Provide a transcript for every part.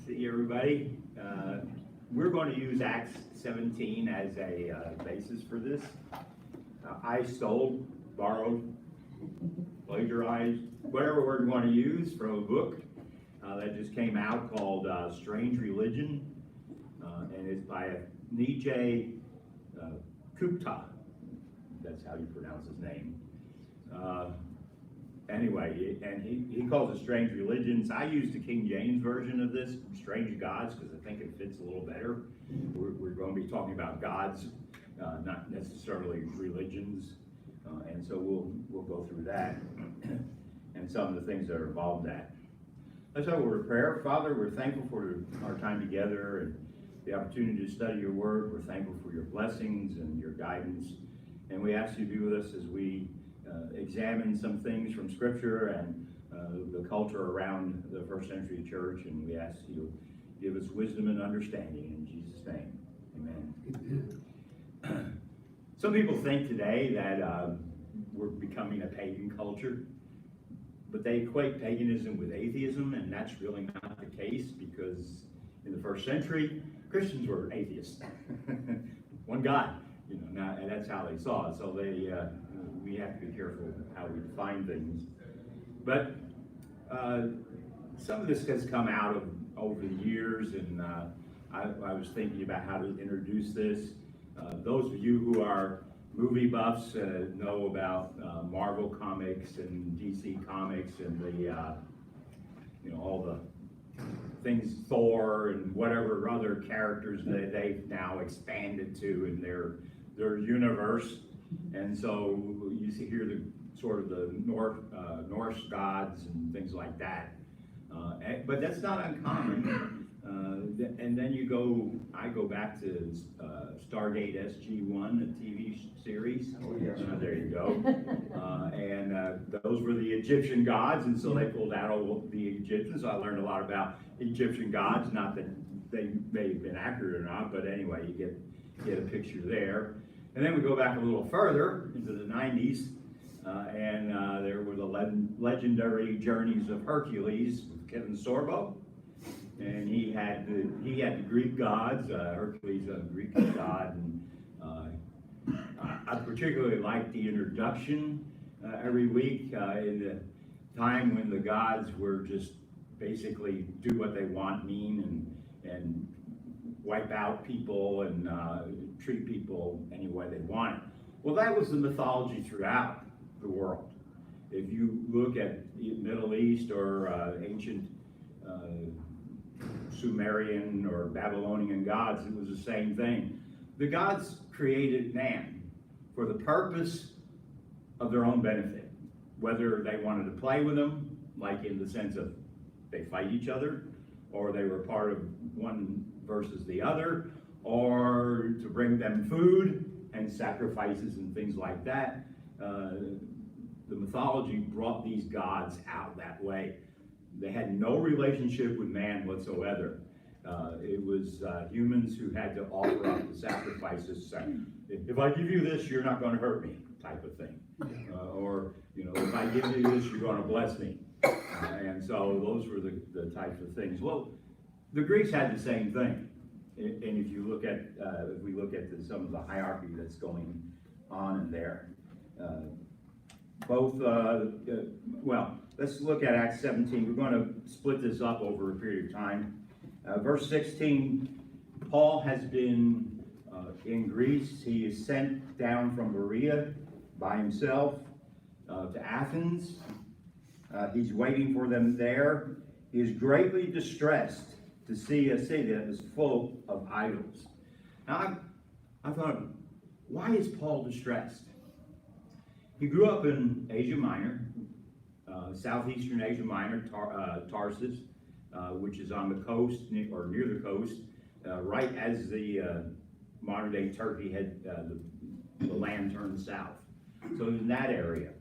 see everybody. We're going to use Acts 17 as a basis for this. I stole, borrowed, plagiarized, whatever word you want to use from a book that just came out called Strange Religion, and it's by Nietzsche Gupta. That's how you pronounce his name. Anyway, and he calls it Strange Religions. I used the King James version of this, Strange Gods, because I think it fits a little better. We're going to be talking about gods, not necessarily religions, and so we'll go through that and some of the things that are involved in that. Let's have a word of prayer. Father, we're thankful for our time together and the opportunity to study your word. We're thankful for your blessings and your guidance, and we ask you to be with us as we examine some things from Scripture and the culture around the first century church, and we ask you to give us wisdom and understanding in Jesus' name. Amen. Amen. Some people think today that we're becoming a pagan culture, but they equate paganism with atheism, and that's really not the case, because in the first century, Christians were atheists. One God, now, and that's how they saw it. So we have to be careful how we define things. But some of this has come out of over the years, and I was thinking about how to introduce this. Those of you who are movie buffs know about Marvel Comics and DC Comics and the all the things, Thor and whatever other characters that they've now expanded to in their universe. And so you see here the sort of the Norse gods and things like that. But that's not uncommon. And then I go back to Stargate SG-1, the TV series. Oh, yeah. There you go. And those were the Egyptian gods, and so they pulled out all the Egyptians. So I learned a lot about Egyptian gods, not that they may have been accurate or not, but anyway, you get a picture there. And then we go back a little further into the 90s, and there were the legendary journeys of Hercules with Kevin Sorbo. And he had the Greek gods, Hercules, a Greek god, and I particularly liked the introduction every week in the time when the gods were just basically do what they want, mean, and wipe out people and treat people any way they wanted. Well, that was the mythology throughout the world. If you look at the Middle East or ancient Sumerian or Babylonian gods, it was the same thing. The gods created man for the purpose of their own benefit, whether they wanted to play with them, like in the sense of they fight each other, or they were part of one versus the other, or to bring them food and sacrifices and things like that. The mythology brought these gods out that way. They had no relationship with man whatsoever. It was humans who had to offer up the sacrifices, saying, if I give you this, you're not going to hurt me, type of thing. Or, if I give you this, you're going to bless me. And so those were the types of things. Well, the Greeks had the same thing. And if you look at, if we look at some of the hierarchy that's going on in there, well, let's look at Acts 17. We're going to split this up over a period of time. Verse 16, Paul has been in Greece. He is sent down from Berea by himself to Athens. He's waiting for them there. He is greatly distressed to see a city that is full of idols. Now, I thought, why is Paul distressed? He grew up in Asia Minor, southeastern Asia Minor, Tarsus, which is on the coast, or near the coast, right as the modern-day Turkey had the land turned south. So in that area.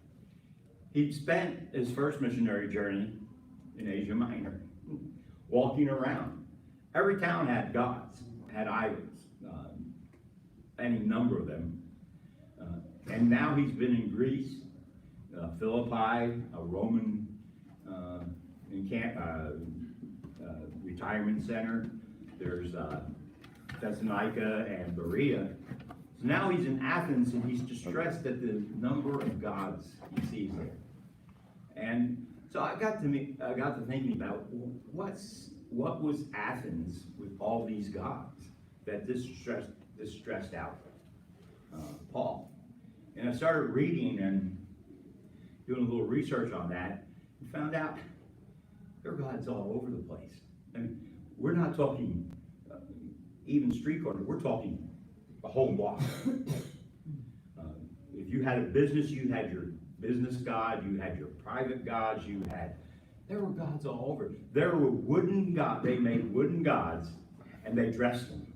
He spent his first missionary journey in Asia Minor, walking around. Every town had gods, had idols, any number of them. And now he's been in Greece, Philippi, a Roman retirement center. There's Thessalonica and Berea. So now he's in Athens, and he's distressed at the number of gods he sees there. And so I got to thinking about what was Athens with all these gods that this stressed out Paul. And I started reading and doing a little research on that, and found out there are gods all over the place. I mean, we're not talking even street corner, we're talking a whole block. If you had a business, you had your business god, you had your private gods, there were gods all over. There were wooden gods, they made wooden gods, and they dressed them.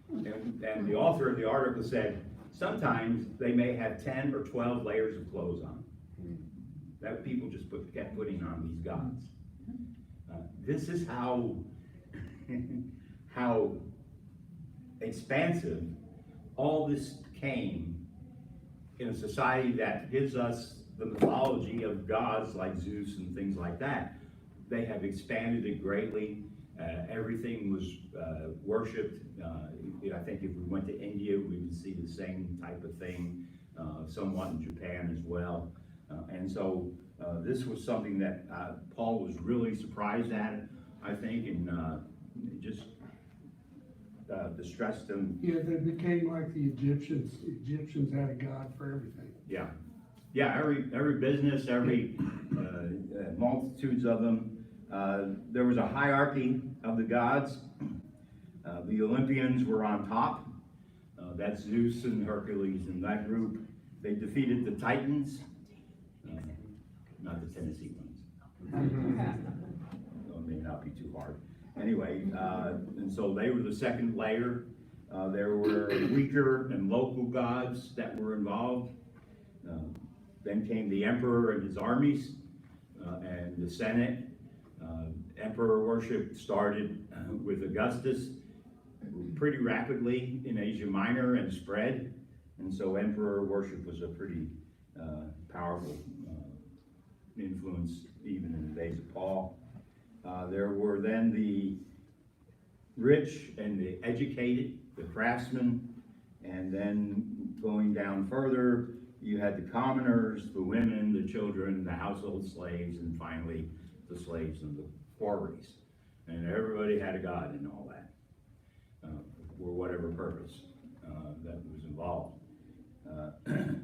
And the author of the article said, sometimes they may have 10 or 12 layers of clothes on. That people just kept putting on these gods. This is how expansive all this came in a society that gives us the mythology of gods like Zeus and things like that. They have expanded it greatly. Everything was worshipped. I think if we went to India, we would see the same type of thing, somewhat in Japan as well. And so this was something that Paul was really surprised at, I think, and just distressed him. Yeah, they became like the Egyptians. The Egyptians had a god for everything. Yeah, every business, every multitudes of them. There was a hierarchy of the gods. The Olympians were on top. That's Zeus and Hercules and that group. They defeated the Titans, not the Tennessee ones. So it may not be too hard. Anyway, and so they were the second layer. There were weaker and local gods that were involved. Then came the emperor and his armies, and the Senate. Emperor worship started with Augustus pretty rapidly in Asia Minor and spread. And so emperor worship was a pretty powerful influence even in the days of Paul. There were then the rich and the educated, the craftsmen, and then going down further, you had the commoners, the women, the children, the household slaves, and finally the slaves and the quarries. And everybody had a god in all that, for whatever purpose that was involved.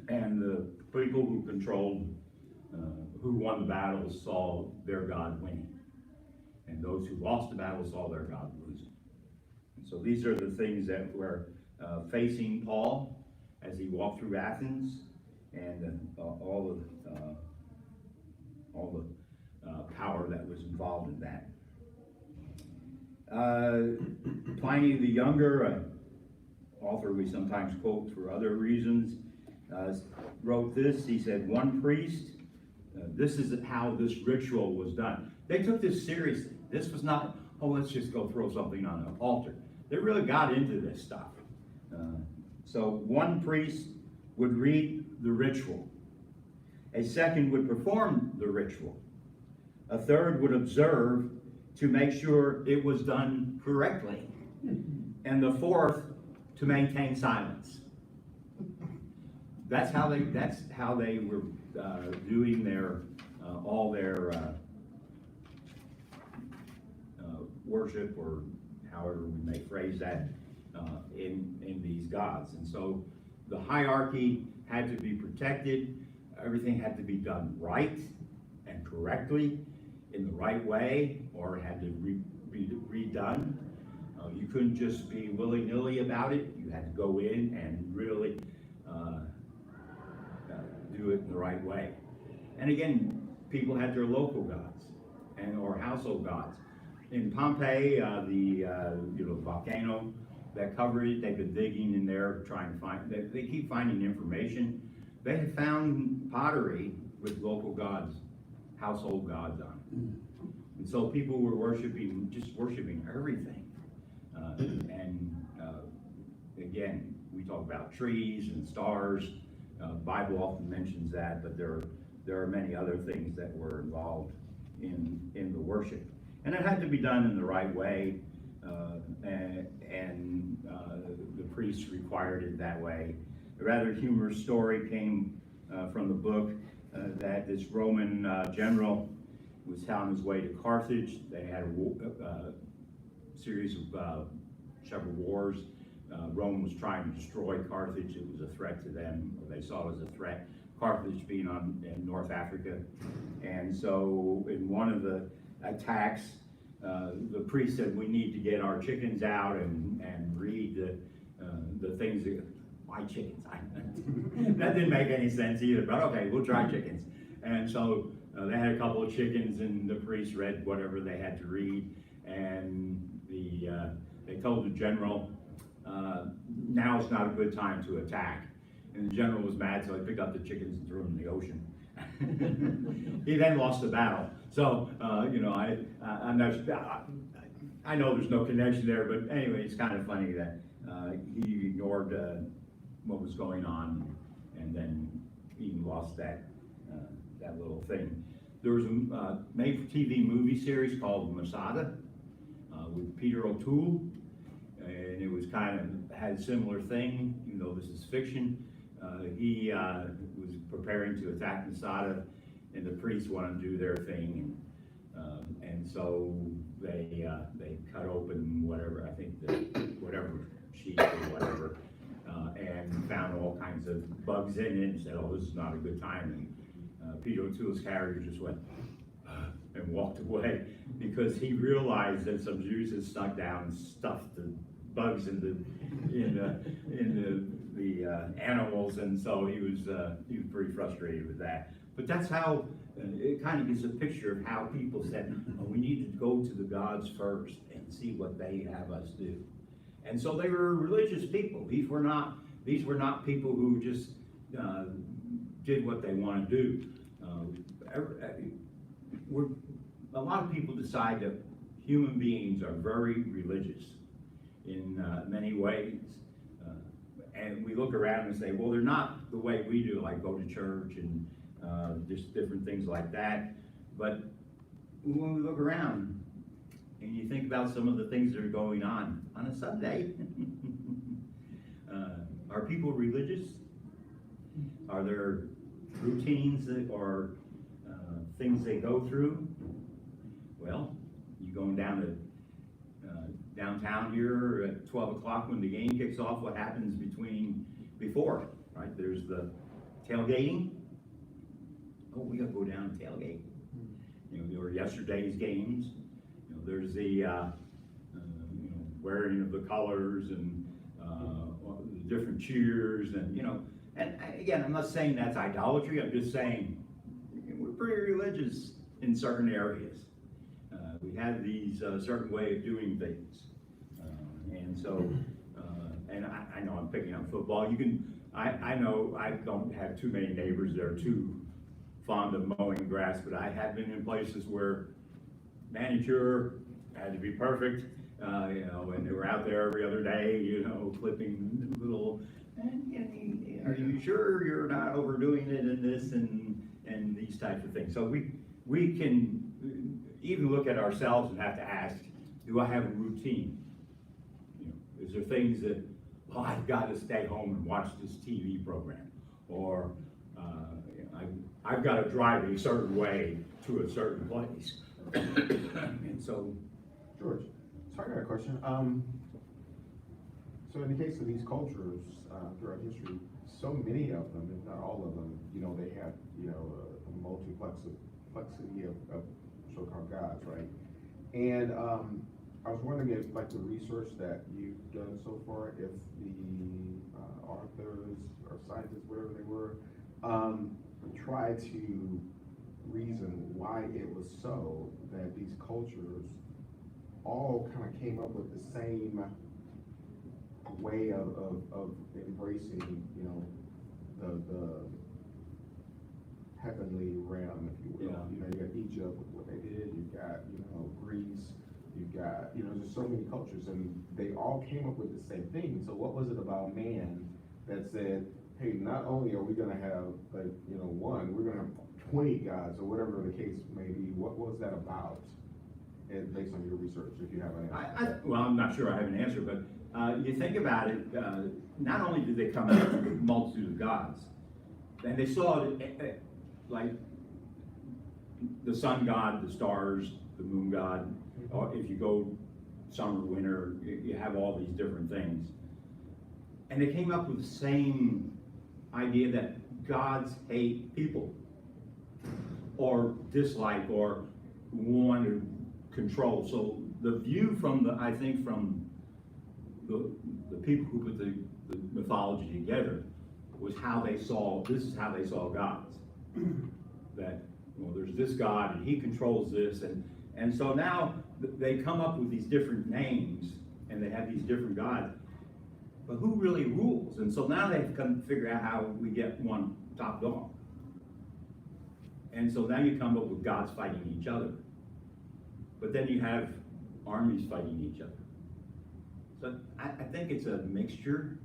And the people who controlled, who won the battles saw their god winning. And those who lost the battle saw their god losing. And so these are the things that were facing Paul as he walked through Athens, and all the power that was involved in that. Pliny the Younger, author we sometimes quote for other reasons, wrote this. He said, one priest, this is how this ritual was done. They took this seriously. This was not, oh, let's just go throw something on an altar. They really got into this stuff. So one priest would read the ritual. A second would perform the ritual. A third would observe to make sure it was done correctly. And the fourth to maintain silence. That's how they were doing their all their worship, or however we may phrase that, in these gods. And so the hierarchy had to be protected. Everything had to be done right and correctly in the right way, or had to be redone. You couldn't just be willy-nilly about it. You had to go in and really do it in the right way. And again, people had their local gods or household gods. In Pompeii, the volcano that covered it, they've been digging in there trying to find. They keep finding information. They have found pottery with local gods, household gods on it. And so people were just worshiping everything. Again, we talk about trees and stars. Bible often mentions that, but there are many other things that were involved in the worship. And it had to be done in the right way, and the priests required it that way. A rather humorous story came from the book that this Roman general was on his way to Carthage. They had a series of several wars. Rome was trying to destroy Carthage. It was a threat to them, or they saw it as a threat. Carthage being in North Africa. And so in one of the attacks, the priest said, we need to get our chickens out and read the things that, why chickens? That didn't make any sense either, but okay, we'll try chickens. And so they had a couple of chickens, and the priest read whatever they had to read, and they told the general, now's not a good time to attack. And the general was mad, so he picked up the chickens and threw them in the ocean. He then lost the battle. So, you know, I know there's no connection there, but anyway, it's kind of funny that he ignored what was going on, and then even lost that little thing. There was a made-for-TV movie series called Masada with Peter O'Toole, and it was kind of had a similar thing, even though this is fiction. He was preparing to attack Masada, and the priests wanted to do their thing, and so they cut open whatever, I think whatever sheet or whatever, and found all kinds of bugs in it, and said, "Oh, this is not a good time." And Peter O'Toole's character just went and walked away because he realized that some Jews had snuck down and stuffed the bugs in the animals, and so he was pretty frustrated with that. But that's how it kind of gives a picture of how people said, oh, we need to go to the gods first and see what they have us do. And so they were religious people. These were not people who just did what they want to do. A lot of people decide that human beings are very religious in many ways. And we look around and say, well, they're not the way we do, like go to church and just different things like that. But when we look around and you think about some of the things that are going on a Sunday, are people religious? Are there routines or things they go through? Well, you going down to downtown here at 12 o'clock when the game kicks off, what happens before, right? There's the tailgating. Oh, we gotta go down and tailgate. You know, there were yesterday's games. You know, there's the wearing of the colors and the different cheers, and you know. And again, I'm not saying that's idolatry. I'm just saying we're pretty religious in certain areas. We have these certain way of doing things, and so, and I know I'm picking up football. I know I don't have too many neighbors that are too fond of mowing grass, but I have been in places where manicure had to be perfect, you know, and they were out there every other day, you know, clipping little. And are you sure you're not overdoing it in this and these types of things? So we can even look at ourselves and have to ask, do I have a routine? You know, is there things that, well, I've got to stay home and watch this TV program, or I've got to drive a certain way to a certain place. And so, George, so I got a question. So in the case of these cultures throughout history, so many of them, if not all of them, you know, they have, you know, a multiplexity of so-called gods, right? And I was wondering if, like, the research that you've done so far, if the authors or scientists, whatever they were, try to reason why it was so that these cultures all kind of came up with the same way of embracing, you know, the heavenly realm, if you will. Yeah. You know, you got Egypt with what they did, you've got, you know, Greece, you've got, you know, there's so many cultures, and they all came up with the same thing. So what was it about man that said, hey, not only are we gonna have, like, you know, one, we're gonna have 20 gods, or whatever the case may be. What was that about? and based on your research, if you have an answer. Well, I'm not sure I have an answer, but you think about it, not only did they come out with a multitude of gods, and they saw it like the sun god, the stars, the moon god, or if you go summer, winter, you have all these different things. And they came up with the same idea that gods hate people, or dislike, or want to control. So the view from the, I think from the people who put the mythology together was how they saw, this is how they saw gods. That, well, there's this God and he controls this, and so now they come up with these different names and they have these different gods, but who really rules? And so now they've come to figure out how we get one top dog. And so now you come up with gods fighting each other. But then you have armies fighting each other. So I think it's a mixture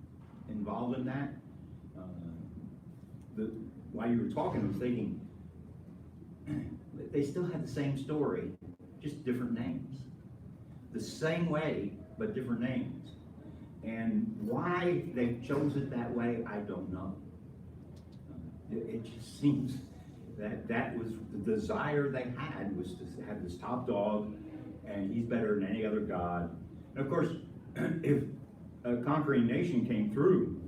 involved in that. While you were talking, I was thinking, they still had the same story, just different names. The same way, but different names. And why they chose it that way, I don't know. It just seems that was the desire they had, was to have this top dog, and he's better than any other god. And of course, if a conquering nation came through,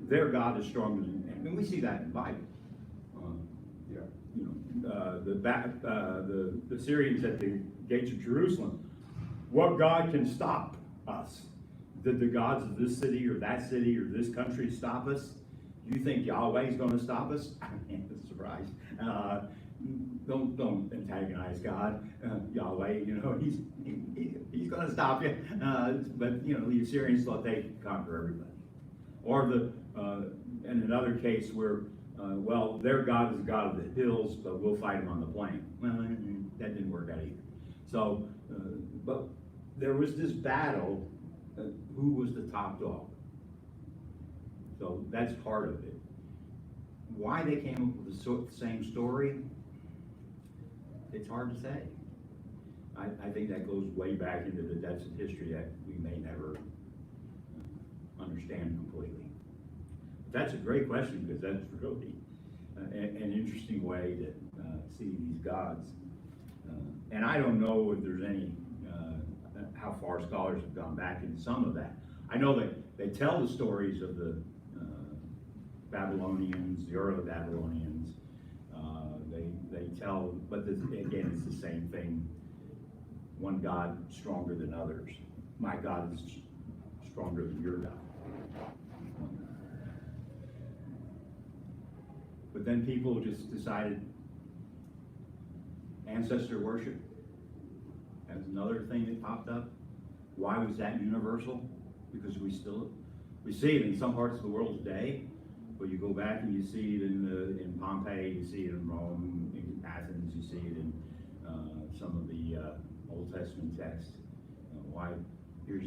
their God is stronger than, and we see that in the Bible. Yeah. You know, the Syrians at the gates of Jerusalem. What God can stop us? Did the gods of this city or that city or this country stop us? You think Yahweh is going to stop us? I'm surprised. Don't antagonize God. Yahweh, you know, he's going to stop you. But you know, the Assyrians thought they could conquer everybody. Or in another case where, well, their God is the God of the hills, but we'll fight him on the plain. Well, that didn't work out either. So, but there was this battle. Who was the top dog? So that's part of it. Why they came up with the same story, it's hard to say. I think that goes way back into the depths of history that we may never understand completely. But that's a great question, because that's really an interesting way to see these gods. And I don't know if there's any, how far scholars have gone back into some of that. I know that they tell the stories of the Babylonians, the early Babylonians. They tell, but again, it's the same thing. One God stronger than others. My God is stronger than your God. But then people just decided ancestor worship. That's another thing that popped up. Why was that universal? Because we see it in some parts of the world today. But you go back and you see it in Pompeii, you see it in Rome, in Athens, you see it in some of the Old Testament texts. Why? Here's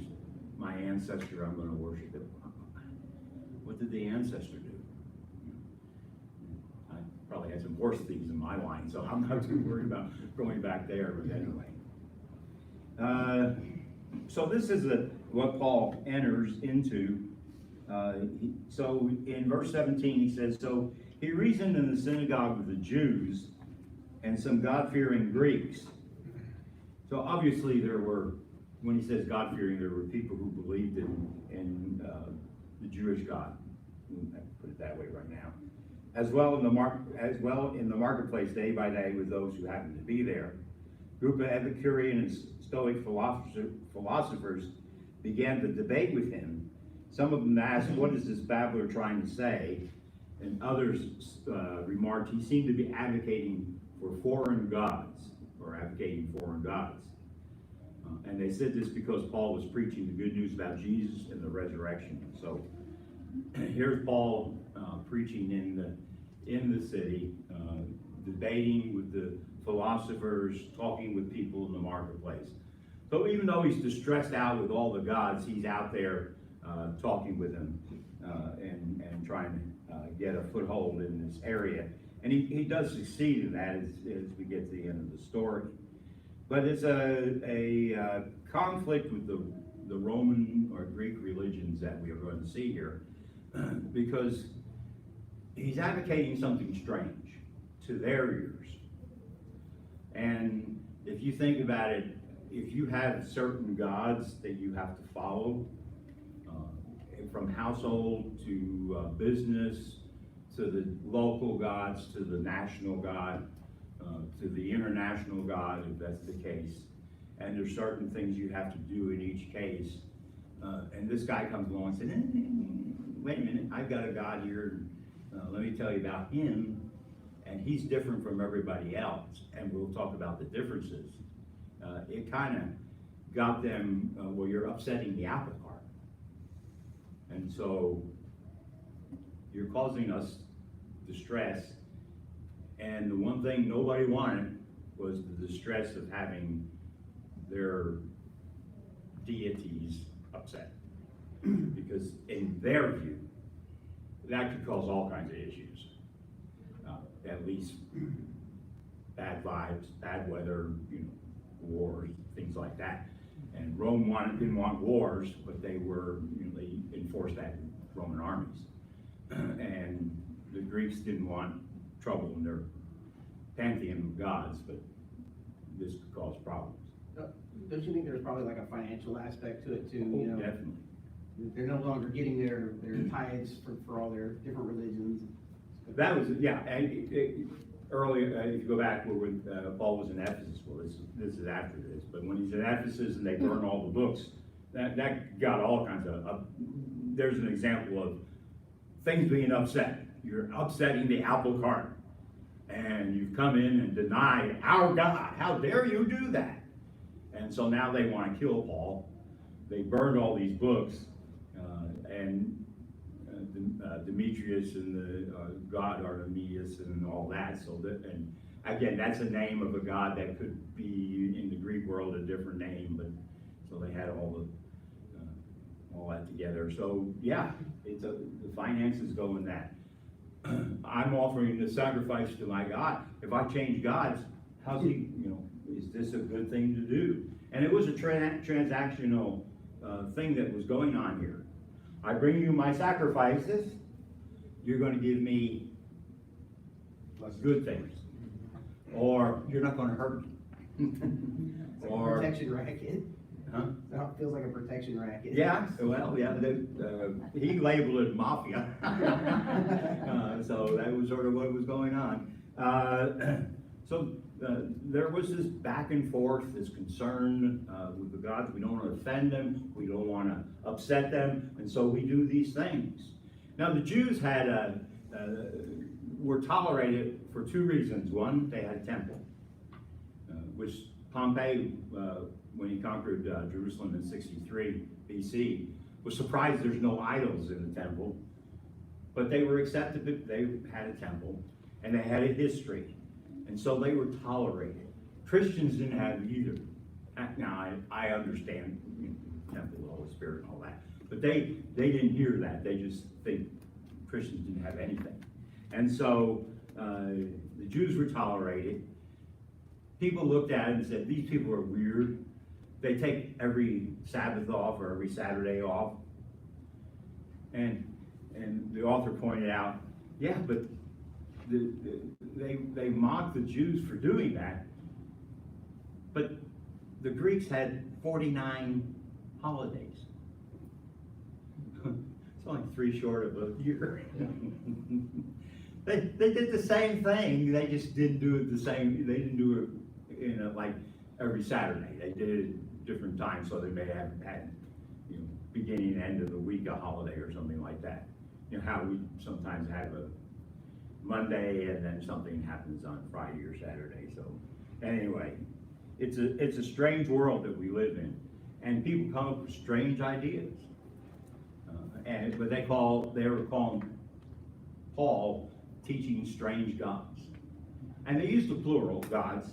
my ancestor, I'm going to worship it. What did the ancestor do? I probably had some worse things in my line, so I'm not too worried about going back there. But anyway, so this is what Paul enters into. So in verse 17 he says, so he reasoned in the synagogue with the Jews and some God-fearing Greeks. So obviously there were, when he says God-fearing, there were people who believed in the Jewish God. I put it that way right now. As well in the marketplace day by day with those who happened to be there. A group of Epicurean and Stoic philosophers began to debate with him. Some of them asked, what is this babbler trying to say? And others remarked, he seemed to be advocating for foreign gods, or advocating foreign gods. And they said this because Paul was preaching the good news about Jesus and the resurrection. So here's Paul preaching in the city, debating with the philosophers, talking with people in the marketplace. So even though he's distressed out with all the gods, he's out there talking with them and trying to get a foothold in this area. And he does succeed in that as we get to the end of the story. But it's a conflict with the Roman or Greek religions that we are going to see here, because he's advocating something strange to their ears. And if you think about it, if you have certain gods that you have to follow, from household to business, to the local gods, to the national god, to the international god, if that's the case, and there's certain things you have to do in each case, and this guy comes along and says, wait a minute, I've got a god here, let me tell you about him, and he's different from everybody else, and we'll talk about the differences. It kind of got them, well, you're upsetting the apple cart. And so you're causing us distress. And the one thing nobody wanted was the distress of having their deities upset. Because in their view, that could cause all kinds of issues. At least bad vibes, bad weather, wars, things like that. And Rome didn't want wars, but they enforced that in Roman armies. And the Greeks didn't want trouble in their pantheon of gods, but this could cause problems. Don't you think there's probably like a financial aspect to it too? Definitely. They're no longer getting their tithes for all their different religions. That was, yeah, and earlier, if you go back when Paul was in Ephesus, well, this is after this, but when he's in Ephesus and they burn all the books, that got all kinds of, there's an example of things being upset. You're upsetting the apple cart, and you've come in and denied our God. How dare you do that? And so now they want to kill Paul. They burned all these books, and Demetrius and the god Artemis and all that. So that, and again, that's a name of a god that could be in the Greek world a different name, but so they had all that together. So yeah, the finances go in that. I'm offering the sacrifice to my God. If I change gods, how's he? Is this a good thing to do? And it was a transactional thing that was going on here. I bring you my sacrifices, you're going to give me good things. Or you're not going to hurt me. It's like Or, a protection racket. huh? That feels like a protection racket. Yeah, well, yeah, he labeled it mafia. So that was sort of what was going on. There was this back and forth, this concern with the gods. We don't want to offend them. We don't want to upset them. And so we do these things. Now the Jews were tolerated for two reasons. One, they had a temple, which Pompey, when he conquered Jerusalem in 63 BC, was surprised there's no idols in the temple. But they were accepted, they had a temple, and they had a history. And so they were tolerated. Christians didn't have either. Now, I understand temple, the Holy Spirit and all that. But they didn't hear that. They just think Christians didn't have anything. And so the Jews were tolerated. People looked at it and said, these people are weird. They take every Sabbath off or every Saturday off. And the author pointed out, yeah, but they mocked the Jews for doing that, but the Greeks had 49 holidays. It's only 3 short of a year. They did the same thing. They just didn't do it the same. They didn't do it like every Saturday. They did it at different times, so they may have had beginning and end of the week a holiday or something like that. How we sometimes have a Monday and then something happens on Friday or Saturday. So anyway, it's a strange world that we live in, and people come up with strange ideas. But they were calling Paul teaching strange gods, and they used the plural gods.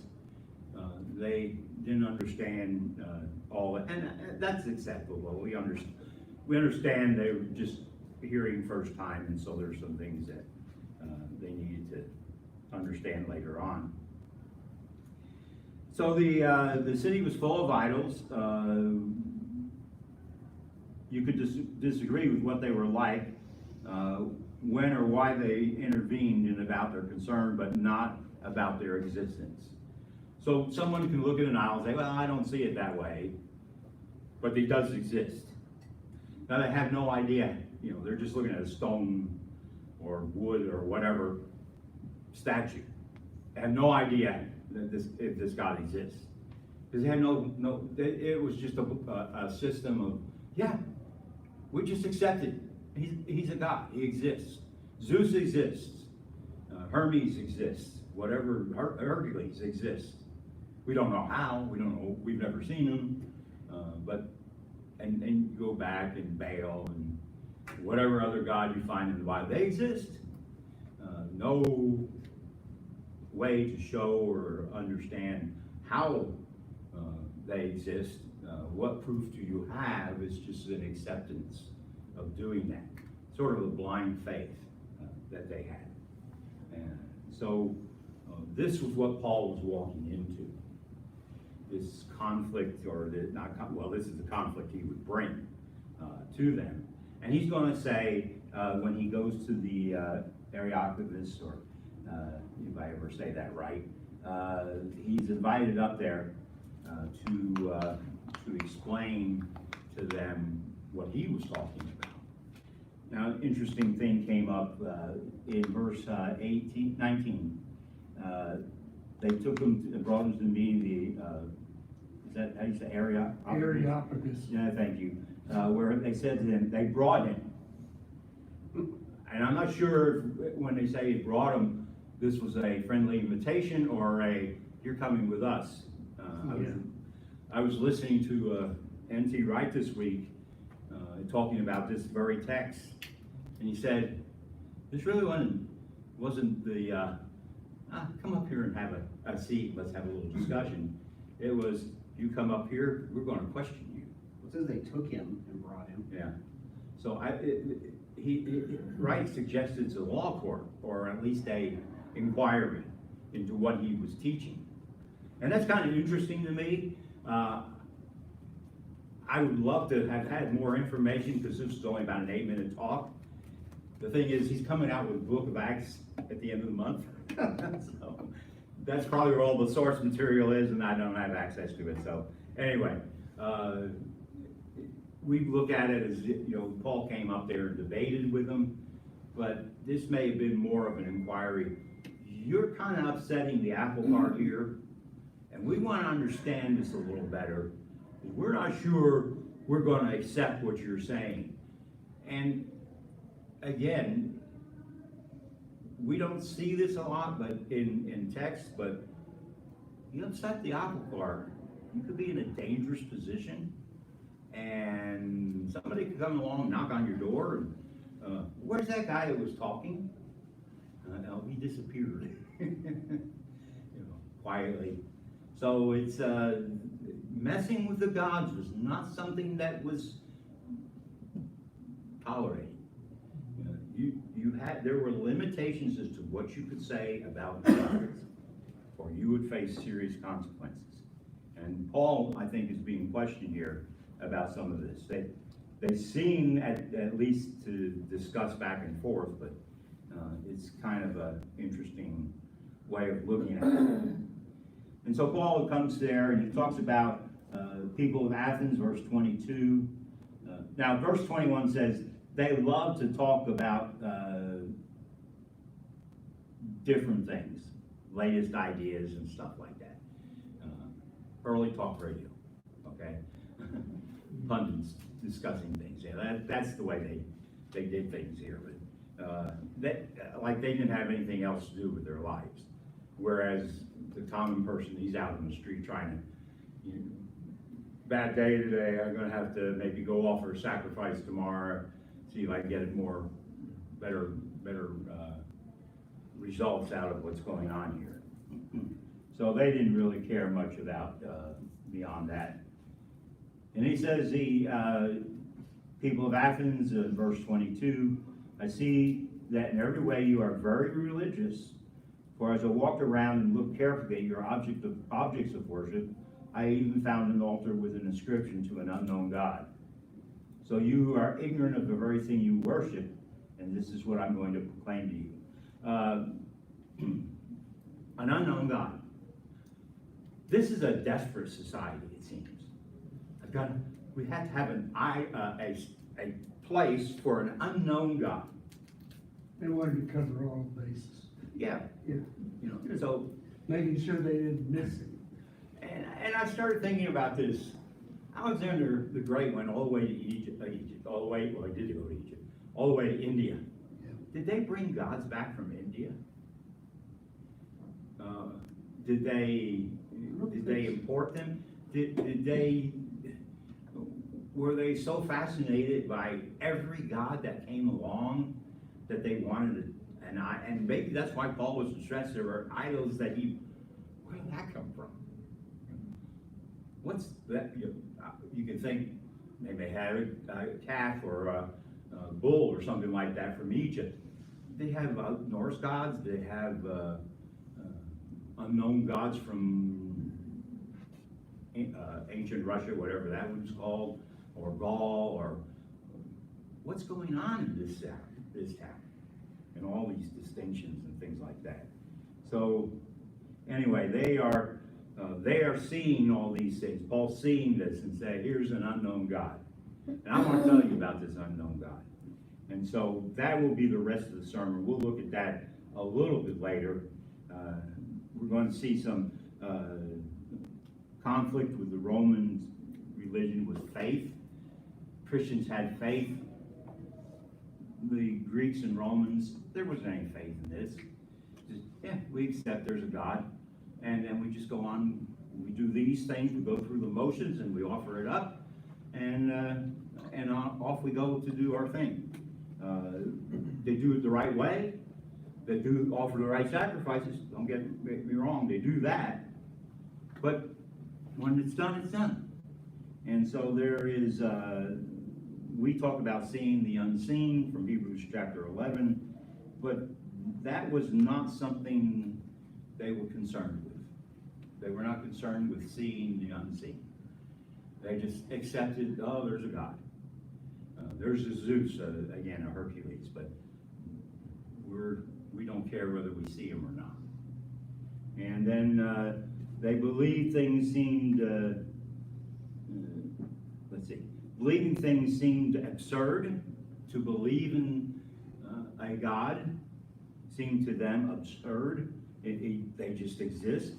They didn't understand all that, and that's acceptable. We understand they were just hearing first time, and so there's some things that they needed to understand later on. So the city was full of idols. You could disagree with what they were like, when or why they intervened in about their concern, but not about their existence. So someone can look at an idol and say, well, I don't see it that way, but it does exist. Now they have no idea, they're just looking at a stone or wood or whatever statue. They have no idea that if this God exists. Because they had it was just a system of, yeah, we just accept it. He's a God, he exists. Zeus exists, Hermes exists, whatever, Hercules exists. We don't know how, we've never seen him, and you go back and Baal and whatever other God you find in the Bible, they exist. No way to show or understand how they exist. What proof do you have is just an acceptance of doing that. Sort of a blind faith that they had. And so this was what Paul was walking into. This conflict, this is the conflict he would bring to them. And he's going to say, when he goes to the Areopagus, or if I ever say that right, he's invited up there to explain to them what he was talking about. Now, an interesting thing came up in verse 19. They took him, brought him to the meeting, is that how you say, Areopagus. Yeah, thank you. Where they said to him, they brought him. And I'm not sure if, when they say he brought him, this was a friendly invitation or you're coming with us. I was listening to N.T. Wright this week, talking about this very text, and he said, this really wasn't the, come up here and have a seat, let's have a little discussion. It was, you come up here, we're going to question you. It says they took him and brought him. Yeah. So Wright suggested it's a law court, or at least a inquiry into what he was teaching. And that's kind of interesting to me. I would love to have had more information, because this was only about an 8-minute talk. The thing is, he's coming out with the Book of Acts at the end of the month. So that's probably where all the source material is, and I don't have access to it. So anyway, we look at it as, Paul came up there and debated with them, but this may have been more of an inquiry. You're kind of upsetting the apple cart here, and we want to understand this a little better. We're not sure we're going to accept what you're saying. And again, we don't see this a lot, but in text, but you upset the apple cart, you could be in a dangerous position, and somebody could come along, knock on your door, and where's that guy that was talking? No, he disappeared, quietly. So it's messing with the gods was not something that was tolerated. There were limitations as to what you could say about gods, or you would face serious consequences. And Paul, I think, is being questioned here about some of this. They seem at least to discuss back and forth, but it's kind of an interesting way of looking at it. And so Paul comes there and he talks about people of Athens, verse 22. Now, verse 21 says, they love to talk about different things, latest ideas and stuff like that. Early talk radio, okay? Pundits discussing things. Yeah, that's the way they did things here. But they didn't have anything else to do with their lives. Whereas the common person, he's out in the street trying to, bad day today, I'm gonna have to maybe go offer a sacrifice tomorrow, see if I can get better results out of what's going on here. So they didn't really care much about beyond that. And he says, the people of Athens, verse 22, I see that in every way you are very religious. For as I walked around and looked carefully at your objects of worship, I even found an altar with an inscription to an unknown God. So you are ignorant of the very thing you worship, and this is what I'm going to proclaim to you. An unknown God. This is a desperate society, it seems. We have to have a place for an unknown God. They wanted to cover all bases. Yeah. Yeah. You know, so, Making sure they didn't miss it. and I started thinking about this. Alexander the Great went all the way to Egypt, all the way, well, he did go to Egypt, all the way to India. Yeah. Did they bring gods back from India? Did they import them? Were they so fascinated by every god that came along that they wanted to, and maybe that's why Paul was stressed there were idols where did that come from? What's that? You can think they may have a calf or a bull or something like that from Egypt. They have Norse gods, they have unknown gods from ancient Russia, whatever that was called, or Gaul, or what's going on in this town, and all these distinctions and things like that. So anyway, they are seeing all these things. Paul's seeing this and saying, here's an unknown God. And I want to tell you about this unknown God. And so that will be the rest of the sermon. We'll look at that a little bit later. We're going to see some conflict with the Roman religion with faith. Christians had faith. The Greeks and Romans, there wasn't any faith in this. Just, we accept there's a God, and then we just go on, we do these things, we go through the motions, and we offer it up, and off we go to do our thing. They do it the right way. They do offer the right sacrifices. Don't get me wrong, they do that. But when it's done, it's done. And so there is, we talk about seeing the unseen from Hebrews chapter 11, but that was not something they were concerned with. They were not concerned with seeing the unseen. They just accepted, oh, there's a God. There's a Zeus, again, a Hercules, but we don't care whether we see him or not. And then they believed things seemed, believing things seemed absurd. To believe in a God seemed to them absurd. They just exist.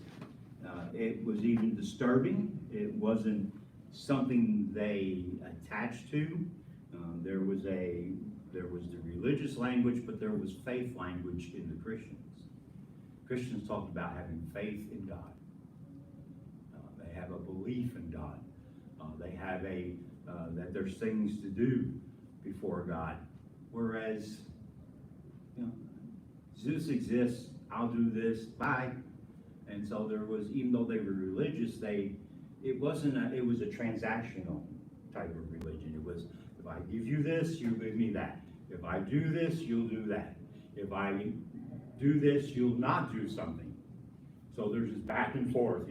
It was even disturbing. It wasn't something they attached to. There was the religious language, but there was faith language in the Christians. Christians talked about having faith in God. They have a belief in God. They have that there's things to do before God. Whereas, Zeus exists, I'll do this, bye. And so there was, even though they were religious, it was a transactional type of religion. It was, if I give you this, you give me that. If I do this, you'll do that. If I do this, you'll not do something. So there's this back and forth,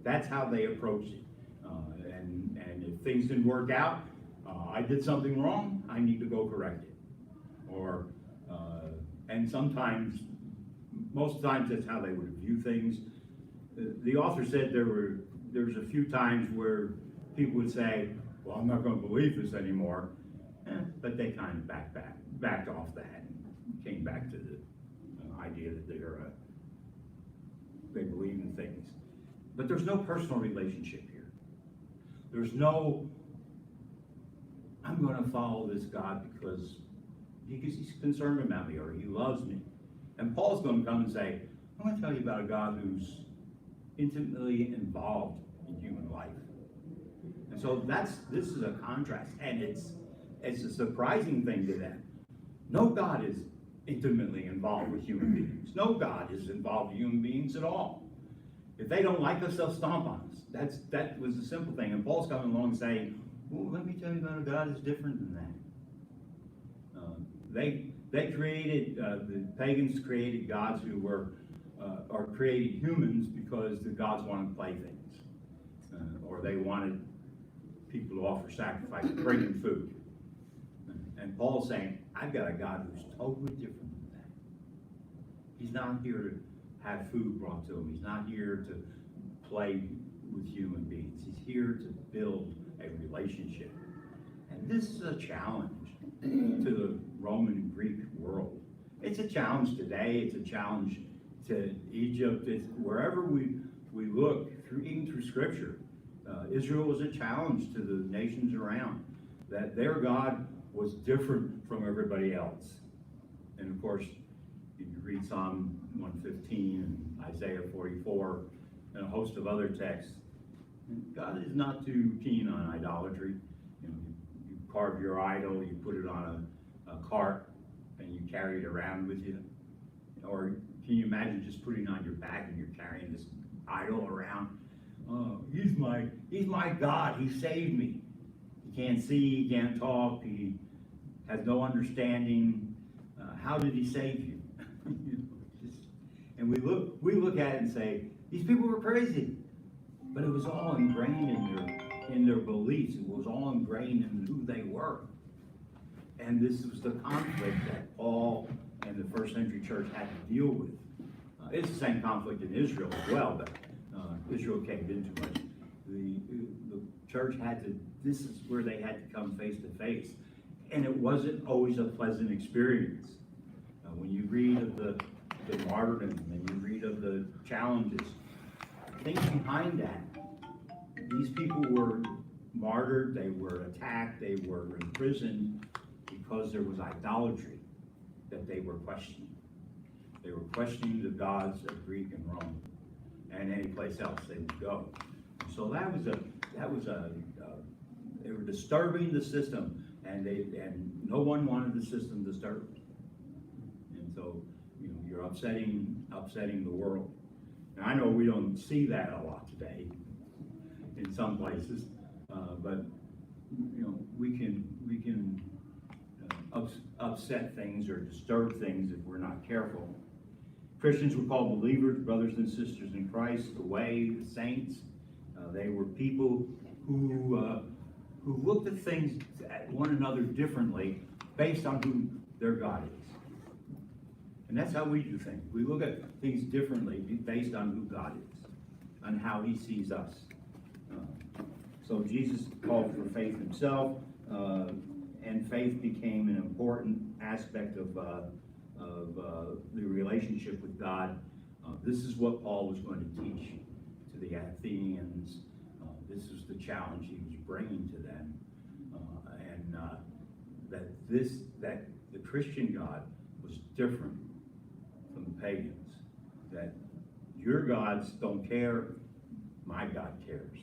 That's how they approached it. And if things didn't work out, I did something wrong, I need to go correct it. Or, and sometimes, most times that's how they would view things. The author said there's a few times where people would say, well, I'm not going to believe this anymore. But they kind of backed off that and came back to the idea that they believe in things. But there's no personal relationship here. There's no, I'm going to follow this God because he's concerned about me or he loves me. And Paul's going to come and say, I'm going to tell you about a God who's intimately involved in human life. And so this is a contrast, and it's a surprising thing to them. No God is intimately involved with human beings. No God is involved with human beings at all. If they don't like us, they'll stomp on us. That was the simple thing. And Paul's coming along saying, well, let me tell you about a God who's different than that. They created, the pagans created gods who were or created humans because the gods wanted playthings, or they wanted people to offer sacrifice, bringing food. And Paul's saying, I've got a God who's totally different than that. He's not here to have food brought to him. He's not here to play with human beings. He's here to build a relationship. And this is a challenge to the Roman and Greek world. It's a challenge today. It's a challenge to Egypt. It's wherever we look, even through Scripture. Israel was a challenge to the nations around, that their God was different from everybody else. And of course, you read Psalm 115 and Isaiah 44 and a host of other texts. God is not too keen on idolatry. You carve your idol, you put it on a cart, and you carry it around with you. Or can you imagine just putting it on your back and you're carrying this idol around? Oh, he's my God, he saved me. He can't see, he can't talk, he has no understanding. How did he save you? And we look at it and say, these people were crazy. But it was all ingrained in their beliefs. It was all ingrained in who they were. And this was the conflict that Paul and the first century church had to deal with. It's the same conflict in Israel as well, but Israel caved in too much. The church this is where they had to come face to face. And it wasn't always a pleasant experience. When you read of the martyrdom and you read of the challenges, think behind that. These people were martyred, they were attacked, they were imprisoned because there was idolatry that they were questioning. They were questioning the gods of Greek and Rome and any place else they would go. So they were disturbing the system, and no one wanted the system disturbed. And so, you're upsetting the world. And I know we don't see that a lot today in some places, but we can upset things or disturb things if we're not careful. Christians were called believers, brothers and sisters in Christ, the way, the saints. They were people who looked at things at one another differently based on who their God is. And that's how we do things. We look at things differently based on who God is, on how he sees us. So Jesus called for faith himself, and faith became an important aspect of the relationship with God. This is what Paul was going to teach to the Athenians. This was the challenge he was bringing to them, and that the Christian God was different from the pagans. That your gods don't care, my God cares.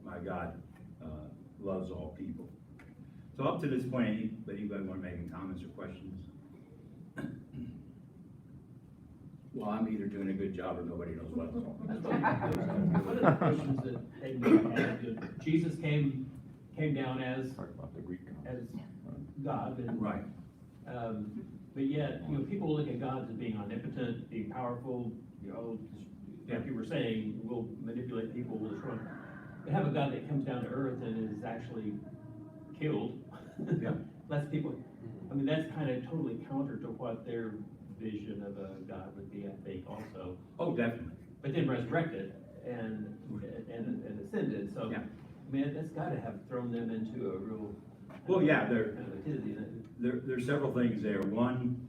My God loves all people. So up to this point, anybody want to make any comments or questions? Well, I'm either doing a good job or nobody knows what I'm talking about. One of the questions that they might have, Jesus came down as God, and, Right. But yet, people look at God as being omnipotent, being powerful, like you were saying, will manipulate people, will destroy. But have a God that comes down to earth and is actually killed, Yeah. less people. I mean, that's kind of totally counter to what their vision of a God would be, I think, also. Oh, definitely. But then resurrected and ascended. So, Yeah. man, that's got to have thrown them into a real. Well, yeah, kind of a tizzy. There's several things there. One,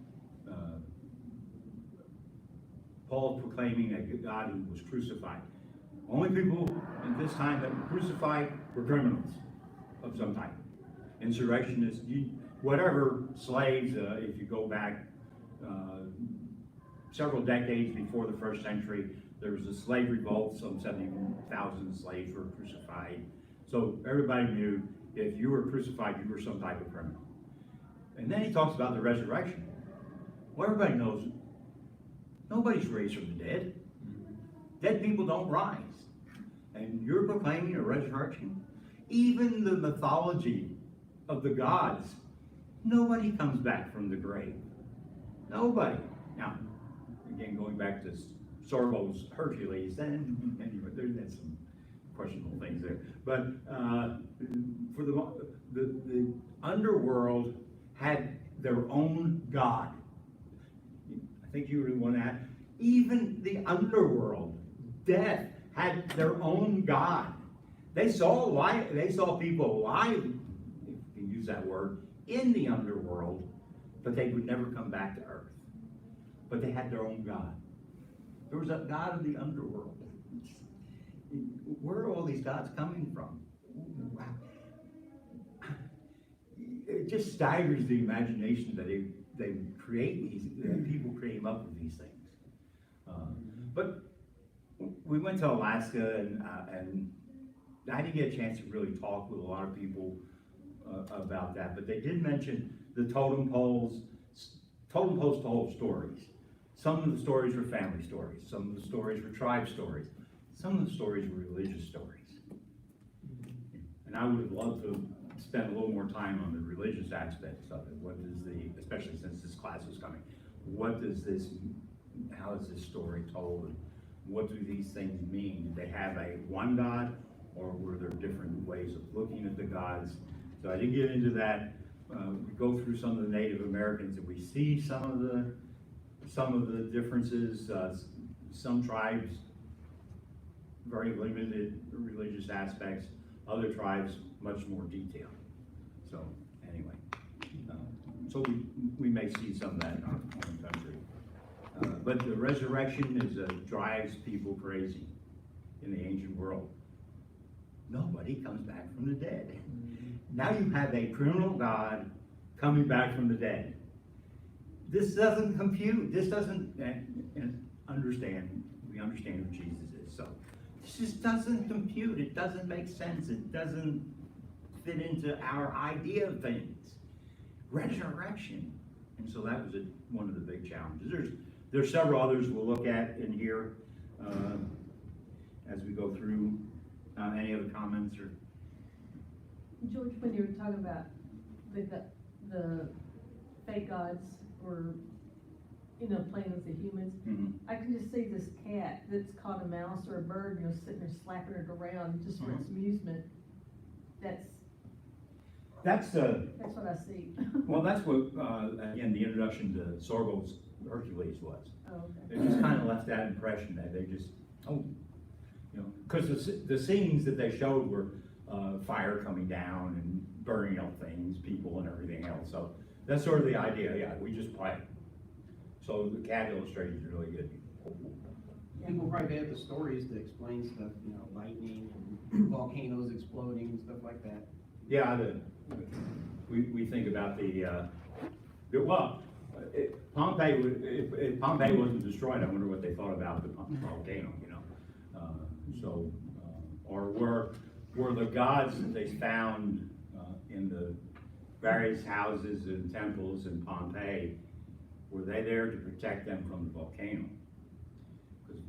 Paul proclaiming a God who was crucified. Only people in this time that were crucified were criminals of some type. Insurrectionists, whatever, slaves, if you go back several decades before the first century, there was a slave revolt, some 70,000 slaves were crucified. So everybody knew if you were crucified, you were some type of criminal. And then he talks about the resurrection. Well, everybody knows nobody's raised from the dead. Dead people don't rise. And you're proclaiming a resurrection? Even the mythology of the gods, nobody comes back from the grave. Nobody. Now, again, going back to Sorbo's Hercules, then, anyway, there's some questionable things there. But, for the underworld had their own god. I think you really want that. Even the underworld, death, had their own god. They saw people alive, if you use that word, in the underworld, but they would never come back to earth. But they had their own god. There was a god of the underworld. Where are all these gods coming from? It just staggers the imagination that they create these, that people came up with these things. But we went to Alaska, and I didn't get a chance to really talk with a lot of people about that, but they did mention the totem poles. Totem poles told stories. Some of the stories were family stories. Some of the stories were tribe stories. Some of the stories were religious stories. And I would have loved to spend a little more time on the religious aspects of it. What is especially since this class was coming, how is this story told? And what do these things mean? Did they have one God, or were there different ways of looking at the gods? So I didn't get into that. We go through some of the Native Americans, and we see some of the differences. Some tribes, very limited religious aspects. Other tribes, much more detailed. So anyway, so we may see some of that in our own country. But the resurrection drives people crazy in the ancient world. Nobody comes back from the dead. Now you have a criminal God coming back from the dead. This doesn't compute. This doesn't understand. We understand who Jesus is. So this just doesn't compute. It doesn't make sense. It doesn't fit into our idea of things. Resurrection. And so that was one of the big challenges. There's several others we'll look at in here as we go through. Any other comments or? George, when you were talking about the fake gods or, playing with the humans, I can just see this cat that's caught a mouse or a bird, sitting there slapping it around just for its amusement. That's what I see. Well, that's what, again, the introduction to Sorbo's Hercules was. Oh, okay. They just kind of left that impression that they just, because the scenes that they showed were fire coming down and burning up things, people and everything else. So that's sort of the idea. Yeah, we just play. So the cat illustration is really good. People probably have the stories to explain stuff, lightning and volcanoes exploding and stuff like that. Yeah, we think about Pompeii. If Pompeii wasn't destroyed, I wonder what they thought about the volcano. Or were the gods that they found in the various houses and temples in Pompeii, were they there to protect them from the volcano? Because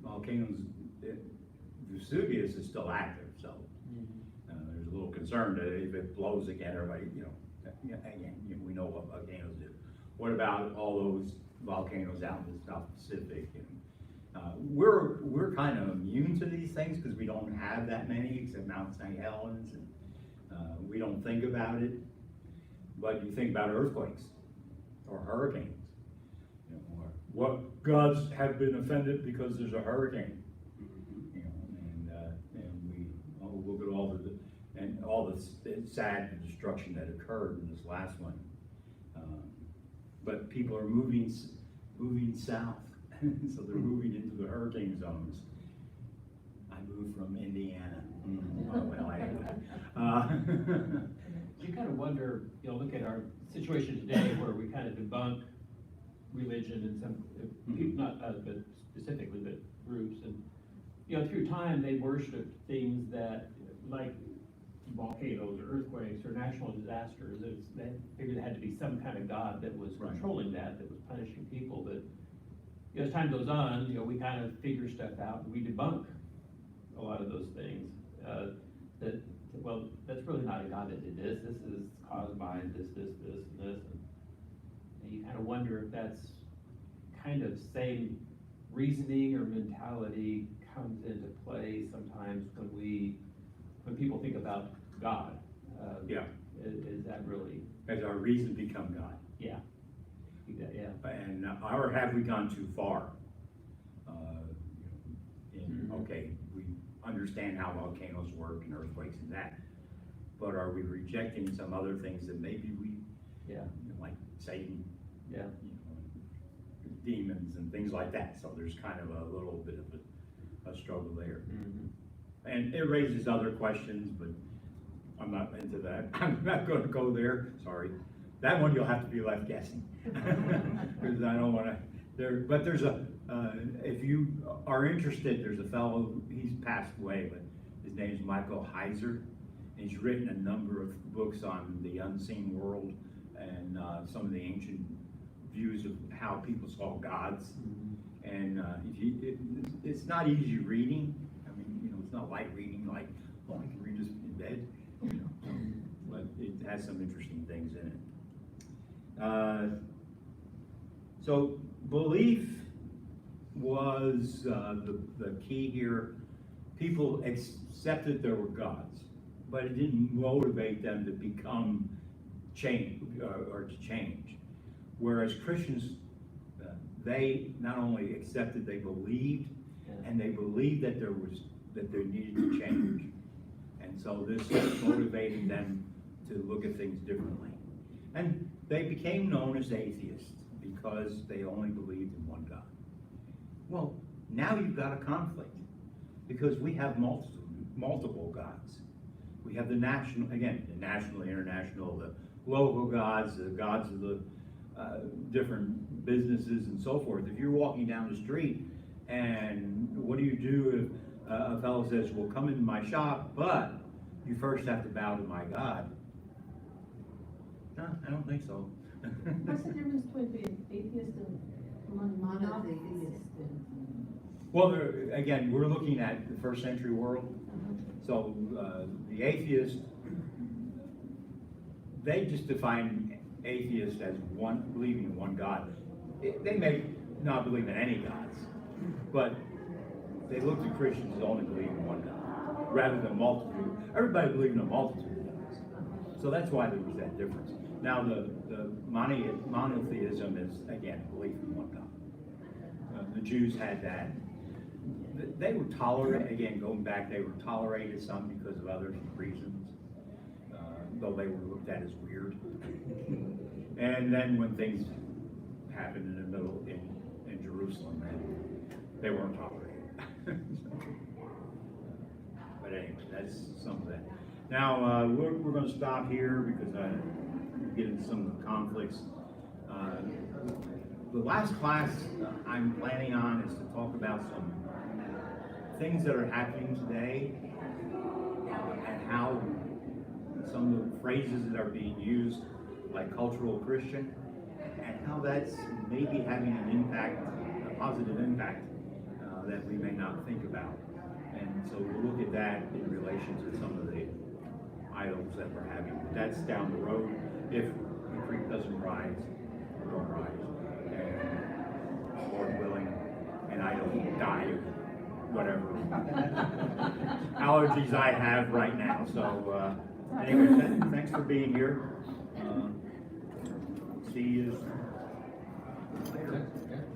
volcanoes, Vesuvius is still active, so there's a little concern that if it blows again, everybody, we know what volcanoes do. What about all those volcanoes out in the South Pacific? We're kind of immune to these things because we don't have that many except Mount St. Helens, and we don't think about it. But you think about earthquakes or hurricanes. Or what gods have been offended because there's a hurricane? And we look at all the sad destruction that occurred in this last one. But people are moving south. So they're moving into the hurricane zones. I moved from Indiana. You kind of wonder, look at our situation today where we kind of debunk religion and some, not us, but specifically, but groups. And, through time, they worship things that, like volcanoes or earthquakes or national disasters. They figured there had to be some kind of God that was controlling that was punishing people. But as time goes on, we kind of figure stuff out, and we debunk a lot of those things. That's really not a God that did this. This is caused by this, and this. And you kind of wonder if that's kind of same reasoning or mentality comes into play sometimes when people think about God. Yeah. Is that really, Has our reason become God? yeah, And, or have we gone too far? Mhm. Okay, we understand how volcanoes work and earthquakes and that, but are we rejecting some other things that maybe we, yeah, like Satan, yeah. demons and things like that, so there's kind of a little bit of a struggle there. Mhm. And it raises other questions, but I'm not into that. I'm not gonna go there, sorry. That one you'll have to be left guessing. Because I don't wanna, but there's if you are interested, there's a fellow, he's passed away, but his name's Michael Heiser. And he's written a number of books on the unseen world and some of the ancient views of how people saw gods. And it's not easy reading. I mean, it's not light reading like, oh, I can read this in bed. But it has some interesting things in it. So belief was the key here. People accepted there were gods, but it didn't motivate them to become change or to change. Whereas Christians, they not only accepted, they believed, and they believed that there needed to change. And so this motivated them to look at things differently. And they became known as atheists because they only believed in one God. Well, now you've got a conflict because we have multiple gods. We have the national, the international, the local gods, the gods of the different businesses and so forth. If you're walking down the street and what do you do if a fellow says, well, come into my shop, but you first have to bow to my God? No, I don't think so. What's the difference between being atheist and monotheist? Well, again, we're looking at the first century world. So the atheist, they just define atheist as believing in one God. They may not believe in any gods, but they looked at Christians as only believing in one God, rather than multitude. Everybody believed in a multitude of gods. So that's why there was that difference. Now the monotheism is, again, belief in one God. The Jews had that. They were tolerated, again, going back, they were tolerated some because of other reasons, though they were looked at as weird. And then when things happened in the middle, in Jerusalem, they weren't tolerated. But anyway, that's some of that. Now, we're going to stop here because I get into some of the conflicts. The last class I'm planning on is to talk about some things that are happening today and how some of the phrases that are being used, like cultural Christian, and how that's maybe having an impact, a positive impact that we may not think about. And so we'll look at that in relation to some of the idols that we're having. That's down the road. If the creek doesn't rise, it won't rise. And Lord willing, and I don't die of whatever allergies I have right now. So anyway, thanks for being here. See you later.